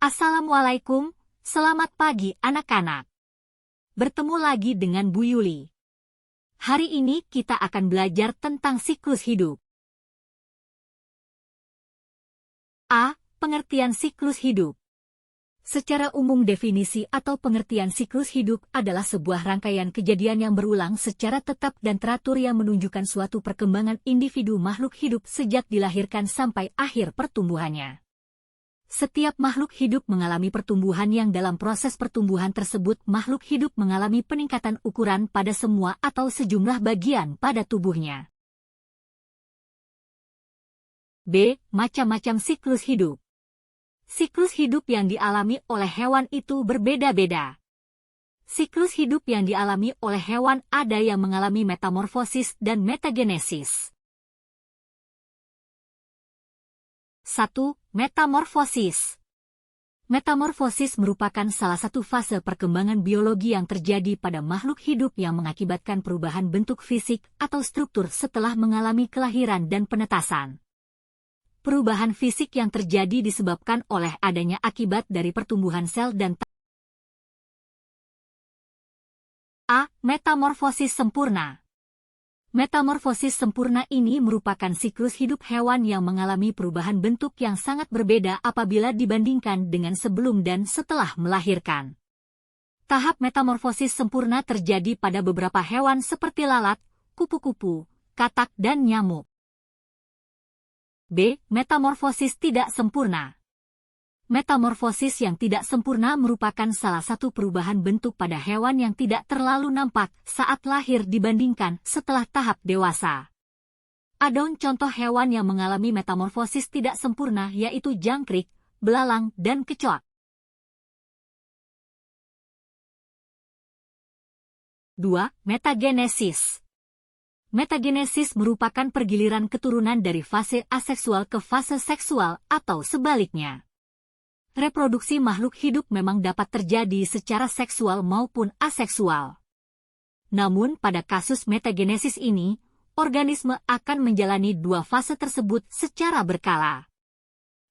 Assalamualaikum, selamat pagi anak-anak. Bertemu lagi dengan Bu Yuli. Hari ini kita akan belajar tentang siklus hidup. A. Pengertian siklus hidup. Secara umum definisi atau pengertian siklus hidup adalah sebuah rangkaian kejadian yang berulang secara tetap dan teratur yang menunjukkan suatu perkembangan individu makhluk hidup sejak dilahirkan sampai akhir pertumbuhannya. Setiap makhluk hidup mengalami pertumbuhan yang dalam proses pertumbuhan tersebut makhluk hidup mengalami peningkatan ukuran pada semua atau sejumlah bagian pada tubuhnya. B. Macam-macam siklus hidup. Siklus hidup yang dialami oleh hewan itu berbeda-beda. Siklus hidup yang dialami oleh hewan ada yang mengalami metamorfosis dan metagenesis. 1. Metamorfosis. Metamorfosis merupakan salah satu fase perkembangan biologi yang terjadi pada makhluk hidup yang mengakibatkan perubahan bentuk fisik atau struktur setelah mengalami kelahiran dan penetasan. Perubahan fisik yang terjadi disebabkan oleh adanya akibat dari pertumbuhan sel dan A. Metamorfosis sempurna. Metamorfosis sempurna ini merupakan siklus hidup hewan yang mengalami perubahan bentuk yang sangat berbeda apabila dibandingkan dengan sebelum dan setelah melahirkan. Tahap metamorfosis sempurna terjadi pada beberapa hewan seperti lalat, kupu-kupu, katak, dan nyamuk. B. Metamorfosis tidak sempurna. Metamorfosis yang tidak sempurna merupakan salah satu perubahan bentuk pada hewan yang tidak terlalu nampak saat lahir dibandingkan setelah tahap dewasa. Ada contoh hewan yang mengalami metamorfosis tidak sempurna yaitu jangkrik, belalang, dan kecoak. 2. Metagenesis. Metagenesis merupakan pergiliran keturunan dari fase aseksual ke fase seksual atau sebaliknya. Reproduksi makhluk hidup memang dapat terjadi secara seksual maupun aseksual. Namun pada kasus metagenesis ini, organisme akan menjalani dua fase tersebut secara berkala.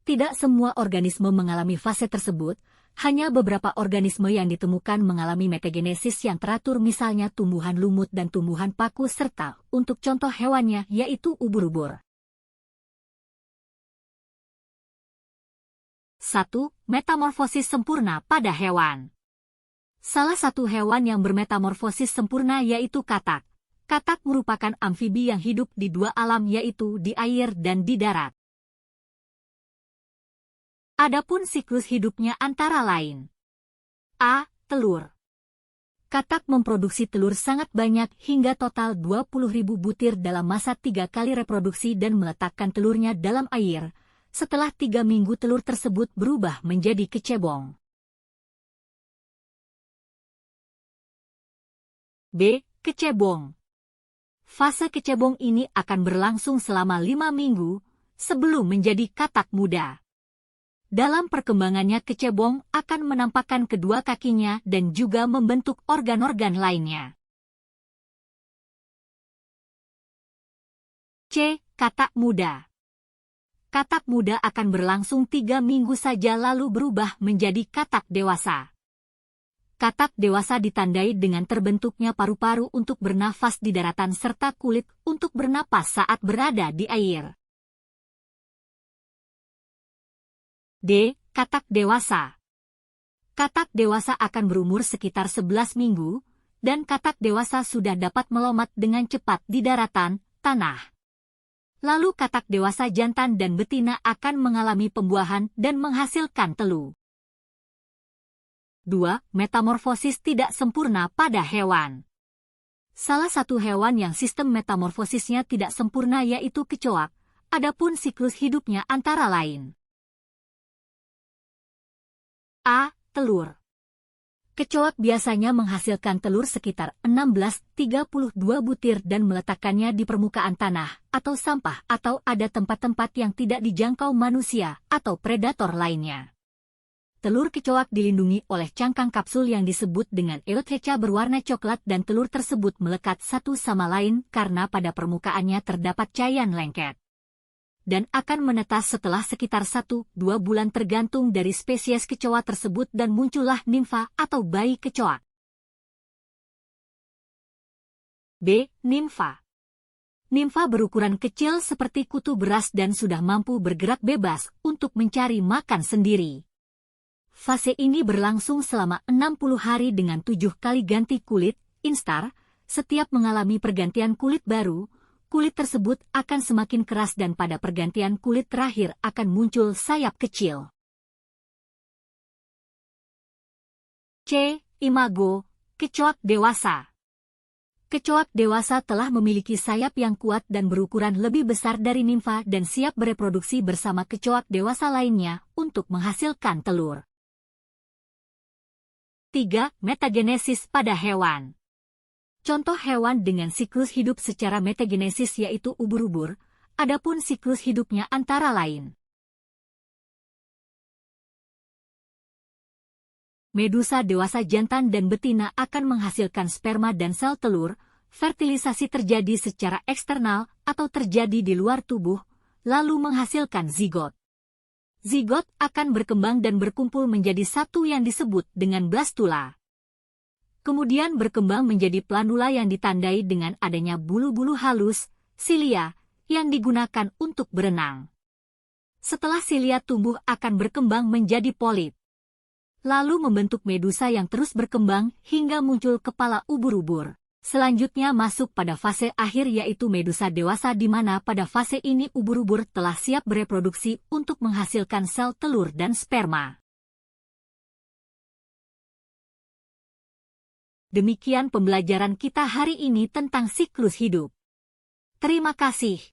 Tidak semua organisme mengalami fase tersebut, hanya beberapa organisme yang ditemukan mengalami metagenesis yang teratur misalnya tumbuhan lumut dan tumbuhan paku serta untuk contoh hewannya yaitu ubur-ubur. 1. Metamorfosis sempurna pada hewan. Salah satu hewan yang bermetamorfosis sempurna yaitu katak. Katak merupakan amfibi yang hidup di dua alam yaitu di air dan di darat. Adapun siklus hidupnya antara lain. A. Telur. Katak memproduksi telur sangat banyak hingga total 20.000 butir dalam masa 3 kali reproduksi dan meletakkan telurnya dalam air. Setelah 3 minggu telur tersebut berubah menjadi kecebong. B. Kecebong. Fase kecebong ini akan berlangsung selama 5 minggu sebelum menjadi katak muda. Dalam perkembangannya kecebong akan menampakkan kedua kakinya dan juga membentuk organ-organ lainnya. C. Katak muda. Katak muda akan berlangsung 3 minggu saja lalu berubah menjadi katak dewasa. Katak dewasa ditandai dengan terbentuknya paru-paru untuk bernafas di daratan serta kulit untuk bernapas saat berada di air. D. Katak dewasa. Katak dewasa akan berumur sekitar 11 minggu, dan katak dewasa sudah dapat melompat dengan cepat di daratan, tanah. Lalu katak dewasa jantan dan betina akan mengalami pembuahan dan menghasilkan telur. 2. Metamorfosis tidak sempurna pada hewan. Salah satu hewan yang sistem metamorfosisnya tidak sempurna yaitu kecoak, adapun siklus hidupnya antara lain. A. Telur. Kecoak biasanya menghasilkan telur sekitar 16-32 butir dan meletakkannya di permukaan tanah, atau sampah, atau ada tempat-tempat yang tidak dijangkau manusia atau predator lainnya. Telur kecoak dilindungi oleh cangkang kapsul yang disebut dengan eutheria berwarna coklat dan telur tersebut melekat satu sama lain karena pada permukaannya terdapat cairan lengket. dan akan menetas setelah sekitar 1-2 bulan tergantung dari spesies kecoa tersebut dan muncullah nimfa atau bayi kecoa. B. Nimfa. Nimfa berukuran kecil seperti kutu beras dan sudah mampu bergerak bebas untuk mencari makan sendiri. Fase ini berlangsung selama 60 hari dengan 7 kali ganti kulit, instar. Setiap mengalami pergantian kulit baru, kulit tersebut akan semakin keras dan pada pergantian kulit terakhir akan muncul sayap kecil. C. Imago, kecoak dewasa. Kecoak dewasa telah memiliki sayap yang kuat dan berukuran lebih besar dari nimfa dan siap bereproduksi bersama kecoak dewasa lainnya untuk menghasilkan telur. 3. Metagenesis pada hewan. Contoh hewan dengan siklus hidup secara metagenesis yaitu ubur-ubur, adapun siklus hidupnya antara lain. Medusa dewasa jantan dan betina akan menghasilkan sperma dan sel telur, fertilisasi terjadi secara eksternal atau terjadi di luar tubuh, lalu menghasilkan zigot. Zigot akan berkembang dan berkumpul menjadi satu yang disebut dengan blastula. Kemudian berkembang menjadi planula yang ditandai dengan adanya bulu-bulu halus, silia, yang digunakan untuk berenang. Setelah silia tumbuh akan berkembang menjadi polip. Lalu membentuk medusa yang terus berkembang hingga muncul kepala ubur-ubur. Selanjutnya masuk pada fase akhir yaitu medusa dewasa di mana pada fase ini ubur-ubur telah siap bereproduksi untuk menghasilkan sel telur dan sperma. Demikian pembelajaran kita hari ini tentang siklus hidup. Terima kasih.